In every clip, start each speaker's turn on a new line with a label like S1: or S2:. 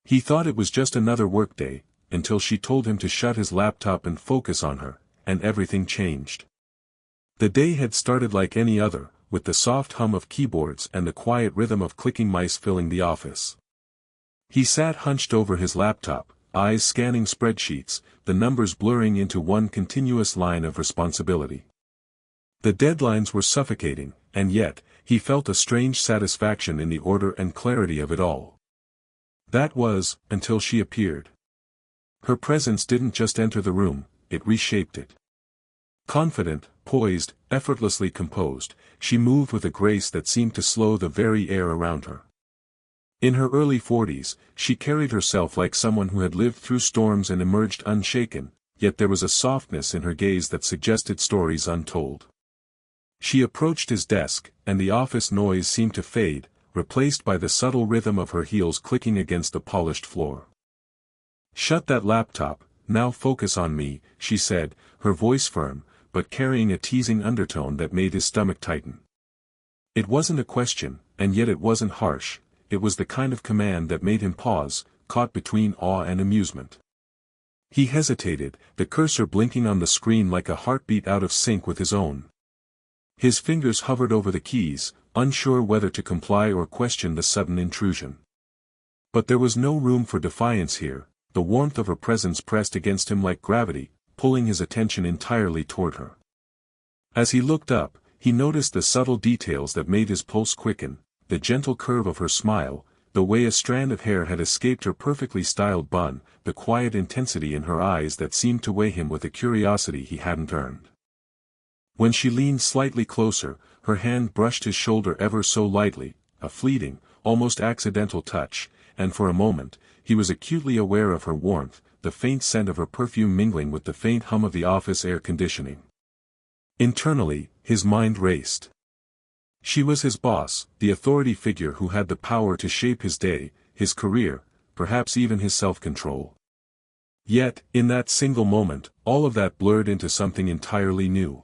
S1: He thought it was just another workday, until she told him to shut his laptop and focus on her, and everything changed. The day had started like any other, with the soft hum of keyboards and the quiet rhythm of clicking mice filling the office. He sat hunched over his laptop, eyes scanning spreadsheets, the numbers blurring into one continuous line of responsibility. The deadlines were suffocating, and yet, he felt a strange satisfaction in the order and clarity of it all. That was, until she appeared. Her presence didn't just enter the room, it reshaped it. Confident, poised, effortlessly composed, she moved with a grace that seemed to slow the very air around her. In her early 40s, she carried herself like someone who had lived through storms and emerged unshaken, yet there was a softness in her gaze that suggested stories untold. She approached his desk, and the office noise seemed to fade, replaced by the subtle rhythm of her heels clicking against the polished floor. "Shut that laptop, now focus on me," she said, her voice firm, but carrying a teasing undertone that made his stomach tighten. It wasn't a question, and yet it wasn't harsh, it was the kind of command that made him pause, caught between awe and amusement. He hesitated, the cursor blinking on the screen like a heartbeat out of sync with his own. His fingers hovered over the keys, unsure whether to comply or question the sudden intrusion. But there was no room for defiance here, the warmth of her presence pressed against him like gravity, pulling his attention entirely toward her. As he looked up, he noticed the subtle details that made his pulse quicken, the gentle curve of her smile, the way a strand of hair had escaped her perfectly styled bun, the quiet intensity in her eyes that seemed to weigh him with a curiosity he hadn't earned. When she leaned slightly closer, her hand brushed his shoulder ever so lightly, a fleeting, almost accidental touch, and for a moment, he was acutely aware of her warmth, the faint scent of her perfume mingling with the faint hum of the office air conditioning. Internally, his mind raced. She was his boss, the authority figure who had the power to shape his day, his career, perhaps even his self-control. Yet, in that single moment, all of that blurred into something entirely new.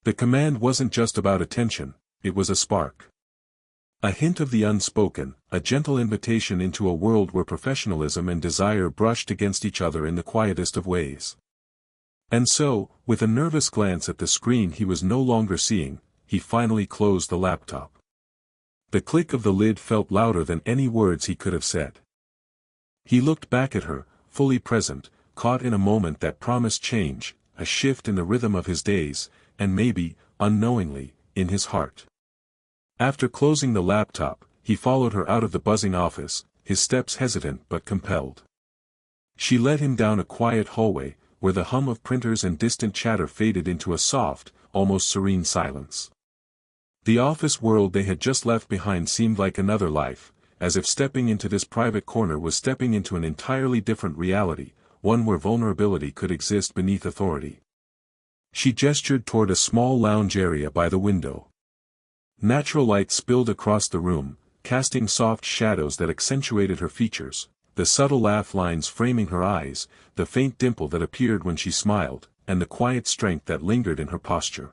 S1: The command wasn't just about attention, it was a spark. A hint of the unspoken, a gentle invitation into a world where professionalism and desire brushed against each other in the quietest of ways. And so, with a nervous glance at the screen he was no longer seeing, he finally closed the laptop. The click of the lid felt louder than any words he could have said. He looked back at her, fully present, caught in a moment that promised change, a shift in the rhythm of his days, and maybe, unknowingly, in his heart. After closing the laptop, he followed her out of the buzzing office, his steps hesitant but compelled. She led him down a quiet hallway, where the hum of printers and distant chatter faded into a soft, almost serene silence. The office world they had just left behind seemed like another life, as if stepping into this private corner was stepping into an entirely different reality, one where vulnerability could exist beneath authority. She gestured toward a small lounge area by the window. Natural light spilled across the room, casting soft shadows that accentuated her features, the subtle laugh lines framing her eyes, the faint dimple that appeared when she smiled, and the quiet strength that lingered in her posture.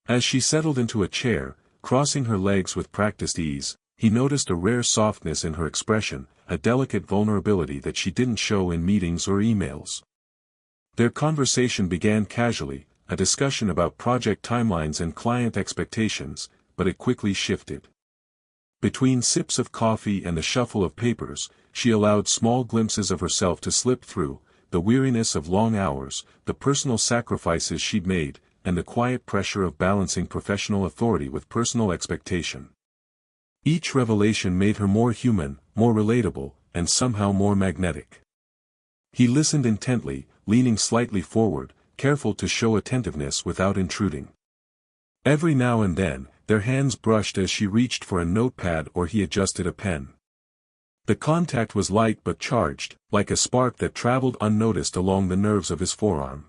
S1: As she settled into a chair, crossing her legs with practiced ease, he noticed a rare softness in her expression, a delicate vulnerability that she didn't show in meetings or emails. Their conversation began casually, a discussion about project timelines and client expectations, but it quickly shifted. Between sips of coffee and the shuffle of papers, she allowed small glimpses of herself to slip through, the weariness of long hours, the personal sacrifices she'd made, and the quiet pressure of balancing professional authority with personal expectation. Each revelation made her more human, more relatable, and somehow more magnetic. He listened intently, leaning slightly forward, careful to show attentiveness without intruding. Every now and then, their hands brushed as she reached for a notepad or he adjusted a pen. The contact was light but charged, like a spark that traveled unnoticed along the nerves of his forearm.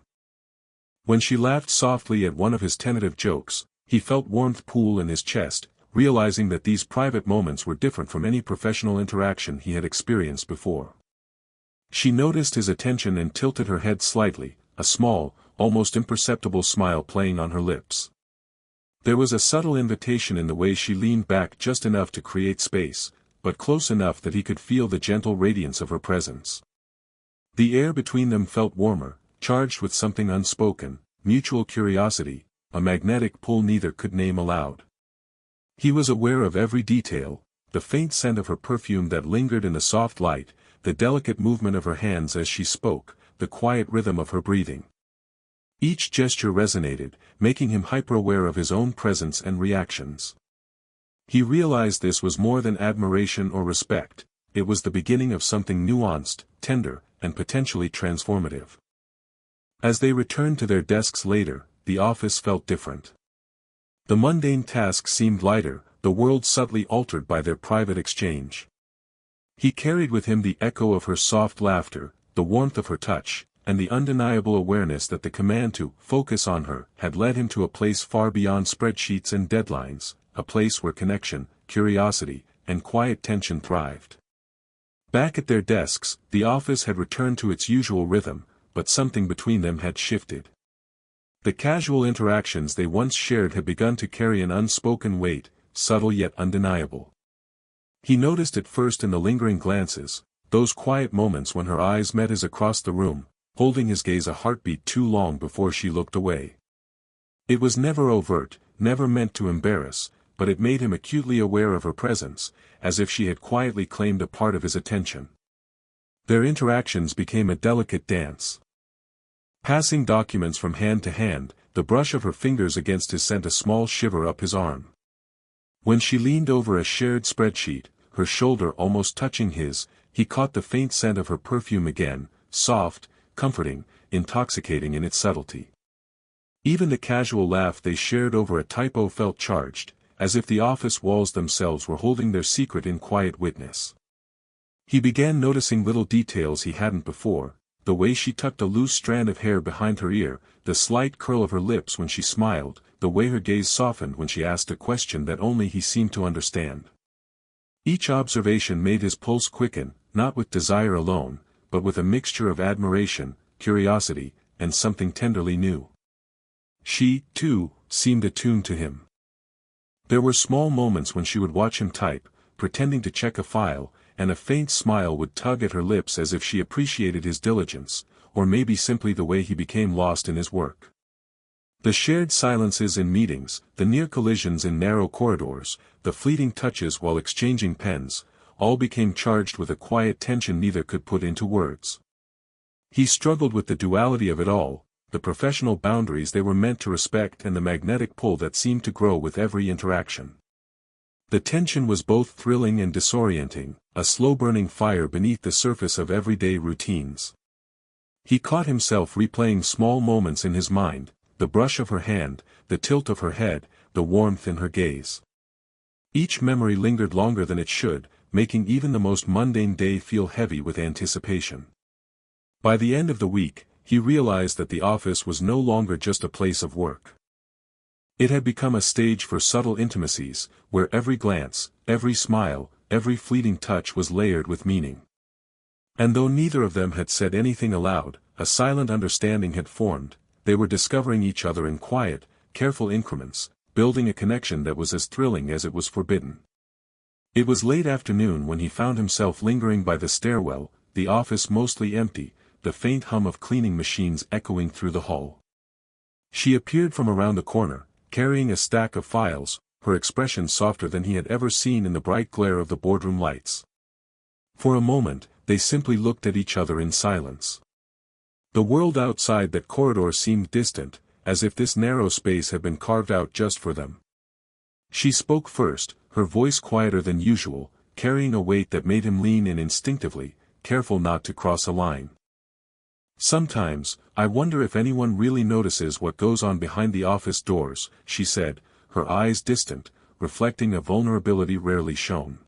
S1: When she laughed softly at one of his tentative jokes, he felt warmth pool in his chest, realizing that these private moments were different from any professional interaction he had experienced before. She noticed his attention and tilted her head slightly, a small, almost imperceptible smile playing on her lips. There was a subtle invitation in the way she leaned back just enough to create space, but close enough that he could feel the gentle radiance of her presence. The air between them felt warmer, charged with something unspoken, mutual curiosity, a magnetic pull neither could name aloud. He was aware of every detail, the faint scent of her perfume that lingered in the soft light, the delicate movement of her hands as she spoke, the quiet rhythm of her breathing. Each gesture resonated, making him hyper-aware of his own presence and reactions. He realized this was more than admiration or respect, it was the beginning of something nuanced, tender, and potentially transformative. As they returned to their desks later, the office felt different. The mundane tasks seemed lighter, the world subtly altered by their private exchange. He carried with him the echo of her soft laughter, the warmth of her touch, and the undeniable awareness that the command to focus on her had led him to a place far beyond spreadsheets and deadlines, a place where connection, curiosity, and quiet tension thrived. Back at their desks, the office had returned to its usual rhythm, but something between them had shifted. The casual interactions they once shared had begun to carry an unspoken weight, subtle yet undeniable. He noticed it first in the lingering glances, those quiet moments when her eyes met his across the room, holding his gaze a heartbeat too long before she looked away. It was never overt, never meant to embarrass, but it made him acutely aware of her presence, as if she had quietly claimed a part of his attention. Their interactions became a delicate dance. Passing documents from hand to hand, the brush of her fingers against his sent a small shiver up his arm. When she leaned over a shared spreadsheet, her shoulder almost touching his, he caught the faint scent of her perfume again, soft, comforting, intoxicating in its subtlety. Even the casual laugh they shared over a typo felt charged, as if the office walls themselves were holding their secret in quiet witness. He began noticing little details he hadn't before, the way she tucked a loose strand of hair behind her ear, the slight curl of her lips when she smiled, the way her gaze softened when she asked a question that only he seemed to understand. Each observation made his pulse quicken, not with desire alone, but with a mixture of admiration, curiosity, and something tenderly new. She, too, seemed attuned to him. There were small moments when she would watch him type, pretending to check a file, and a faint smile would tug at her lips as if she appreciated his diligence, or maybe simply the way he became lost in his work. The shared silences in meetings, the near collisions in narrow corridors, the fleeting touches while exchanging pens, all became charged with a quiet tension neither could put into words. He struggled with the duality of it all, the professional boundaries they were meant to respect and the magnetic pull that seemed to grow with every interaction. The tension was both thrilling and disorienting, a slow-burning fire beneath the surface of everyday routines. He caught himself replaying small moments in his mind, the brush of her hand, the tilt of her head, the warmth in her gaze. Each memory lingered longer than it should, making even the most mundane day feel heavy with anticipation. By the end of the week, he realized that the office was no longer just a place of work. It had become a stage for subtle intimacies, where every glance, every smile, every fleeting touch was layered with meaning. And though neither of them had said anything aloud, a silent understanding had formed, they were discovering each other in quiet, careful increments, building a connection that was as thrilling as it was forbidden. It was late afternoon when he found himself lingering by the stairwell, the office mostly empty, the faint hum of cleaning machines echoing through the hall. She appeared from around the corner, carrying a stack of files, her expression softer than he had ever seen in the bright glare of the boardroom lights. For a moment, they simply looked at each other in silence. The world outside that corridor seemed distant, as if this narrow space had been carved out just for them. She spoke first, her voice quieter than usual, carrying a weight that made him lean in instinctively, careful not to cross a line. "Sometimes, I wonder if anyone really notices what goes on behind the office doors," she said, her eyes distant, reflecting a vulnerability rarely shown.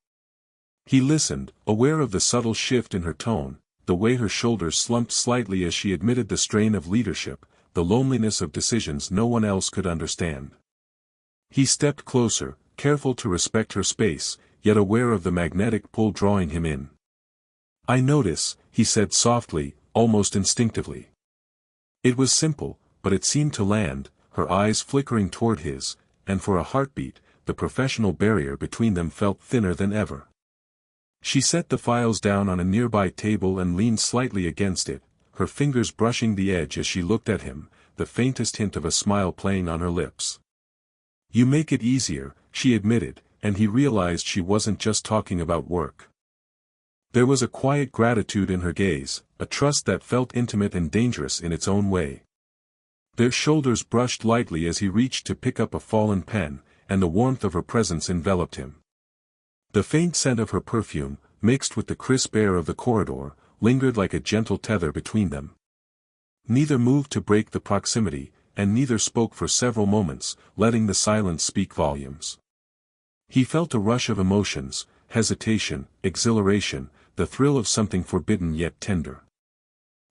S1: He listened, aware of the subtle shift in her tone, the way her shoulders slumped slightly as she admitted the strain of leadership, the loneliness of decisions no one else could understand. He stepped closer, careful to respect her space, yet aware of the magnetic pull drawing him in. "I notice," he said softly, almost instinctively. It was simple, but it seemed to land, her eyes flickering toward his, and for a heartbeat, the professional barrier between them felt thinner than ever. She set the files down on a nearby table and leaned slightly against it, her fingers brushing the edge as she looked at him, the faintest hint of a smile playing on her lips. "You make it easier," she admitted, and he realized she wasn't just talking about work. There was a quiet gratitude in her gaze, a trust that felt intimate and dangerous in its own way. Their shoulders brushed lightly as he reached to pick up a fallen pen, and the warmth of her presence enveloped him. The faint scent of her perfume, mixed with the crisp air of the corridor, lingered like a gentle tether between them. Neither moved to break the proximity, and neither spoke for several moments, letting the silence speak volumes. He felt a rush of emotions, hesitation, exhilaration, the thrill of something forbidden yet tender.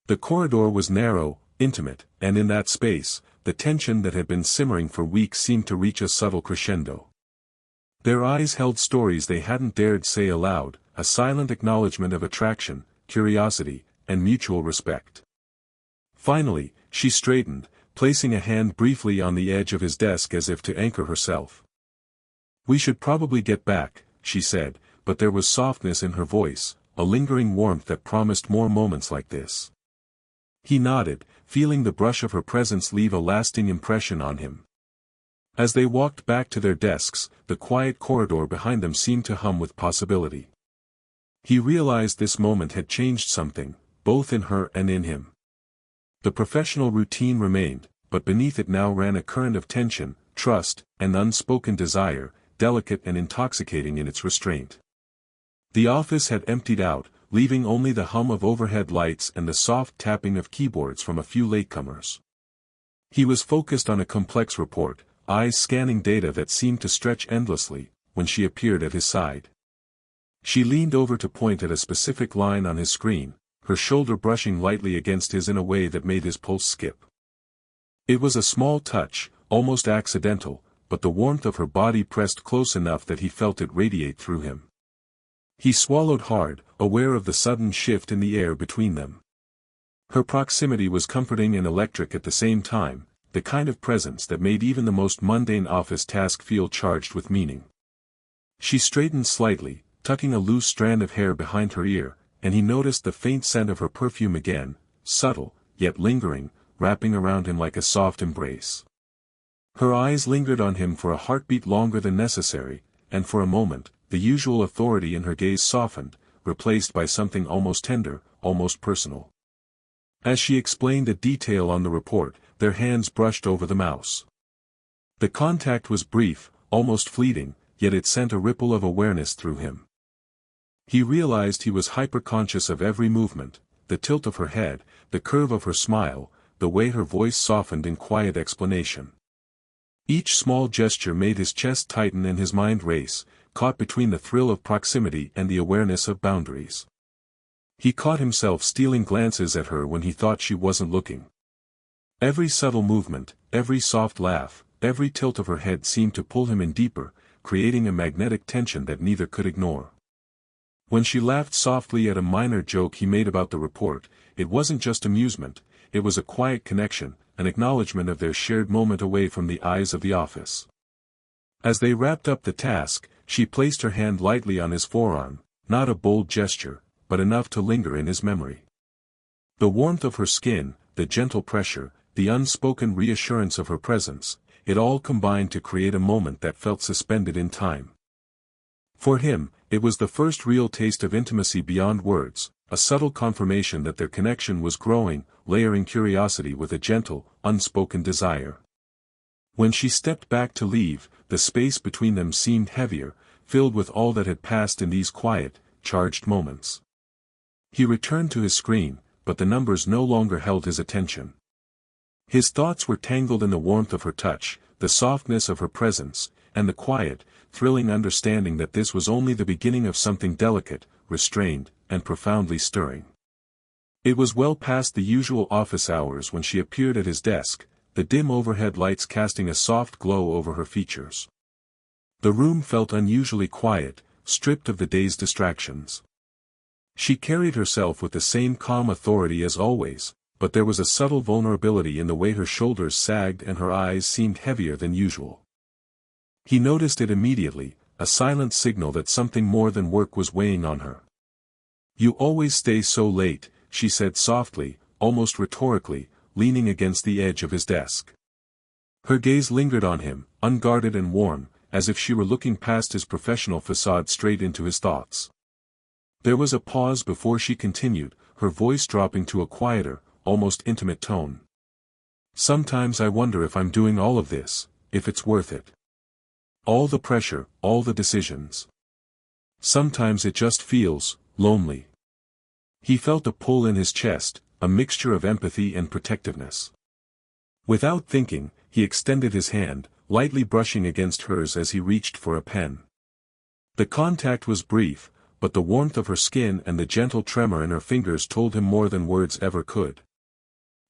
S1: The corridor was narrow, intimate, and in that space, the tension that had been simmering for weeks seemed to reach a subtle crescendo. Their eyes held stories they hadn't dared say aloud, a silent acknowledgement of attraction, curiosity, and mutual respect. Finally, she straightened, placing a hand briefly on the edge of his desk as if to anchor herself. "We should probably get back," she said, but there was softness in her voice, a lingering warmth that promised more moments like this. He nodded, feeling the brush of her presence leave a lasting impression on him. As they walked back to their desks, the quiet corridor behind them seemed to hum with possibility. He realized this moment had changed something, both in her and in him. The professional routine remained, but beneath it now ran a current of tension, trust, and unspoken desire, delicate and intoxicating in its restraint. The office had emptied out, leaving only the hum of overhead lights and the soft tapping of keyboards from a few latecomers. He was focused on a complex report, eyes scanning data that seemed to stretch endlessly, when she appeared at his side. She leaned over to point at a specific line on his screen, her shoulder brushing lightly against his in a way that made his pulse skip. It was a small touch, almost accidental, but the warmth of her body pressed close enough that he felt it radiate through him. He swallowed hard, aware of the sudden shift in the air between them. Her proximity was comforting and electric at the same time, the kind of presence that made even the most mundane office task feel charged with meaning. She straightened slightly, tucking a loose strand of hair behind her ear, and he noticed the faint scent of her perfume again, subtle, yet lingering, wrapping around him like a soft embrace. Her eyes lingered on him for a heartbeat longer than necessary, and for a moment, the usual authority in her gaze softened, replaced by something almost tender, almost personal. As she explained a detail on the report, their hands brushed over the mouse. The contact was brief, almost fleeting, yet it sent a ripple of awareness through him. He realized he was hyper-conscious of every movement, the tilt of her head, the curve of her smile, the way her voice softened in quiet explanation. Each small gesture made his chest tighten and his mind race, caught between the thrill of proximity and the awareness of boundaries. He caught himself stealing glances at her when he thought she wasn't looking. Every subtle movement, every soft laugh, every tilt of her head seemed to pull him in deeper, creating a magnetic tension that neither could ignore. When she laughed softly at a minor joke he made about the report, it wasn't just amusement, it was a quiet connection, an acknowledgement of their shared moment away from the eyes of the office. As they wrapped up the task, she placed her hand lightly on his forearm, not a bold gesture, but enough to linger in his memory. The warmth of her skin, the gentle pressure, the unspoken reassurance of her presence, it all combined to create a moment that felt suspended in time. For him, it was the first real taste of intimacy beyond words, a subtle confirmation that their connection was growing, layering curiosity with a gentle, unspoken desire. When she stepped back to leave, the space between them seemed heavier, filled with all that had passed in these quiet, charged moments. He returned to his screen, but the numbers no longer held his attention. His thoughts were tangled in the warmth of her touch, the softness of her presence, and the quiet, thrilling understanding that this was only the beginning of something delicate, restrained, and profoundly stirring. It was well past the usual office hours when she appeared at his desk, the dim overhead lights casting a soft glow over her features. The room felt unusually quiet, stripped of the day's distractions. She carried herself with the same calm authority as always, but there was a subtle vulnerability in the way her shoulders sagged and her eyes seemed heavier than usual. He noticed it immediately, a silent signal that something more than work was weighing on her. "You always stay so late," she said softly, almost rhetorically, leaning against the edge of his desk. Her gaze lingered on him, unguarded and warm, as if she were looking past his professional facade straight into his thoughts. There was a pause before she continued, her voice dropping to a quieter, almost intimate tone. "Sometimes I wonder if I'm doing all of this, if it's worth it. All the pressure, all the decisions. Sometimes it just feels lonely." He felt a pull in his chest, a mixture of empathy and protectiveness. Without thinking, he extended his hand, lightly brushing against hers as he reached for a pen. The contact was brief, but the warmth of her skin and the gentle tremor in her fingers told him more than words ever could.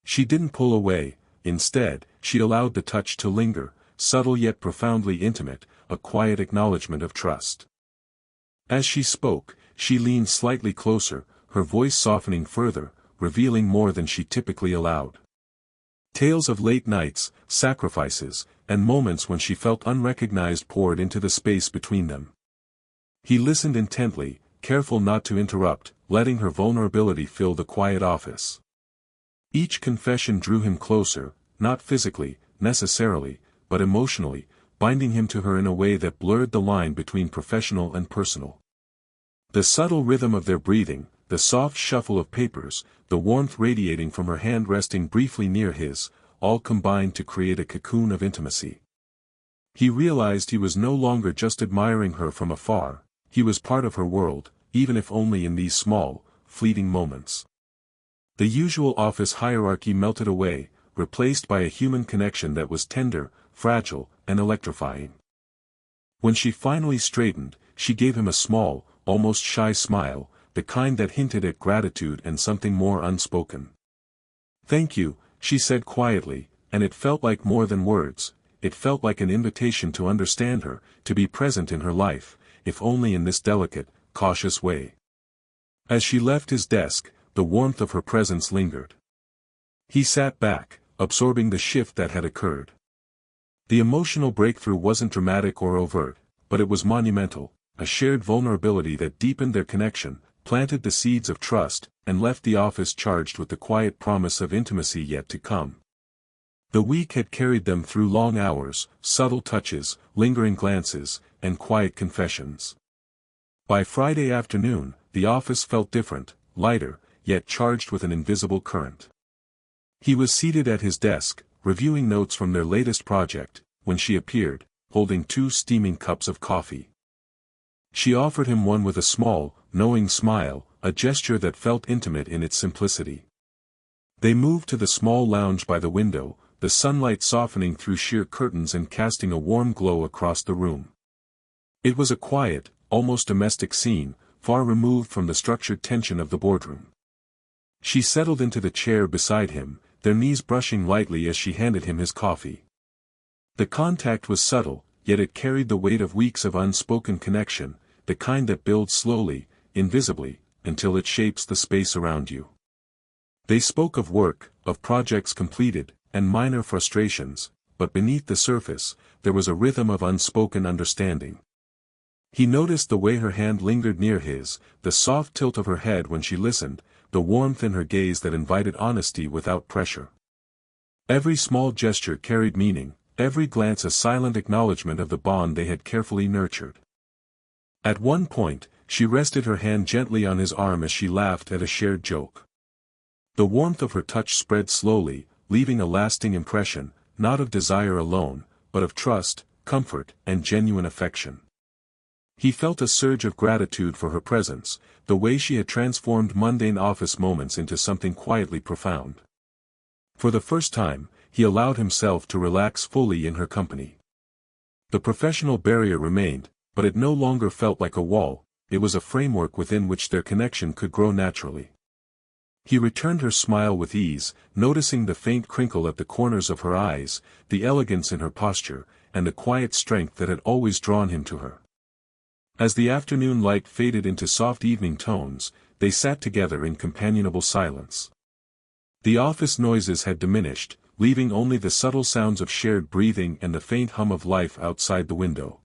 S1: She didn't pull away, instead, she allowed the touch to linger, subtle yet profoundly intimate, a quiet acknowledgement of trust. As she spoke, she leaned slightly closer, her voice softening further, revealing more than she typically allowed. Tales of late nights, sacrifices, and moments when she felt unrecognized poured into the space between them. He listened intently, careful not to interrupt, letting her vulnerability fill the quiet office. Each confession drew him closer, not physically, necessarily, but emotionally, binding him to her in a way that blurred the line between professional and personal. The subtle rhythm of their breathing, the soft shuffle of papers, the warmth radiating from her hand resting briefly near his, all combined to create a cocoon of intimacy. He realized he was no longer just admiring her from afar, he was part of her world, even if only in these small, fleeting moments. The usual office hierarchy melted away, replaced by a human connection that was tender, fragile, and electrifying. When she finally straightened, she gave him a small, almost shy smile, the kind that hinted at gratitude and something more unspoken. "Thank you," she said quietly, and it felt like more than words, it felt like an invitation to understand her, to be present in her life, if only in this delicate, cautious way. As she left his desk, the warmth of her presence lingered. He sat back, absorbing the shift that had occurred. The emotional breakthrough wasn't dramatic or overt, but it was monumental, a shared vulnerability that deepened their connection, planted the seeds of trust, and left the office charged with the quiet promise of intimacy yet to come. The week had carried them through long hours, subtle touches, lingering glances, and quiet confessions. By Friday afternoon, the office felt different, lighter, yet charged with an invisible current. He was seated at his desk, reviewing notes from their latest project, when she appeared, holding 2 steaming cups of coffee. She offered him one with a small, knowing smile, a gesture that felt intimate in its simplicity. They moved to the small lounge by the window, the sunlight softening through sheer curtains and casting a warm glow across the room. It was a quiet, almost domestic scene, far removed from the structured tension of the boardroom. She settled into the chair beside him, their knees brushing lightly as she handed him his coffee. The contact was subtle, yet it carried the weight of weeks of unspoken connection, the kind that builds slowly, invisibly, until it shapes the space around you. They spoke of work, of projects completed, and minor frustrations, but beneath the surface, there was a rhythm of unspoken understanding. He noticed the way her hand lingered near his, the soft tilt of her head when she listened, the warmth in her gaze that invited honesty without pressure. Every small gesture carried meaning, every glance a silent acknowledgement of the bond they had carefully nurtured. At one point, she rested her hand gently on his arm as she laughed at a shared joke. The warmth of her touch spread slowly, leaving a lasting impression, not of desire alone, but of trust, comfort, and genuine affection. He felt a surge of gratitude for her presence, the way she had transformed mundane office moments into something quietly profound. For the first time, he allowed himself to relax fully in her company. The professional barrier remained, but it no longer felt like a wall, it was a framework within which their connection could grow naturally. He returned her smile with ease, noticing the faint crinkle at the corners of her eyes, the elegance in her posture, and the quiet strength that had always drawn him to her. As the afternoon light faded into soft evening tones, they sat together in companionable silence. The office noises had diminished, leaving only the subtle sounds of shared breathing and the faint hum of life outside the window.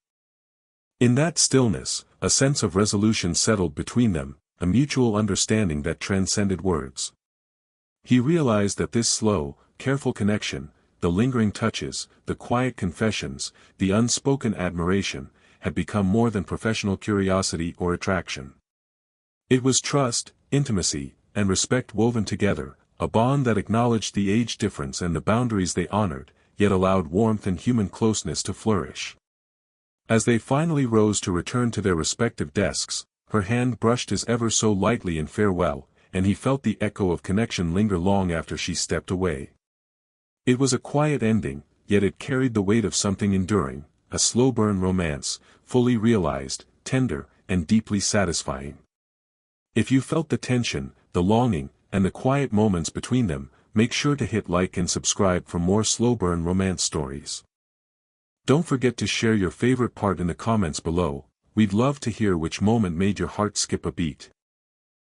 S1: In that stillness, a sense of resolution settled between them, a mutual understanding that transcended words. He realized that this slow, careful connection, the lingering touches, the quiet confessions, the unspoken admiration, had become more than professional curiosity or attraction. It was trust, intimacy, and respect woven together, a bond that acknowledged the age difference and the boundaries they honored, yet allowed warmth and human closeness to flourish. As they finally rose to return to their respective desks, her hand brushed his ever so lightly in farewell, and he felt the echo of connection linger long after she stepped away. It was a quiet ending, yet it carried the weight of something enduring, a slow-burn romance, fully realized, tender, and deeply satisfying. If you felt the tension, the longing, and the quiet moments between them, make sure to hit like and subscribe for more slow-burn romance stories. Don't forget to share your favorite part in the comments below. We'd love to hear which moment made your heart skip a beat.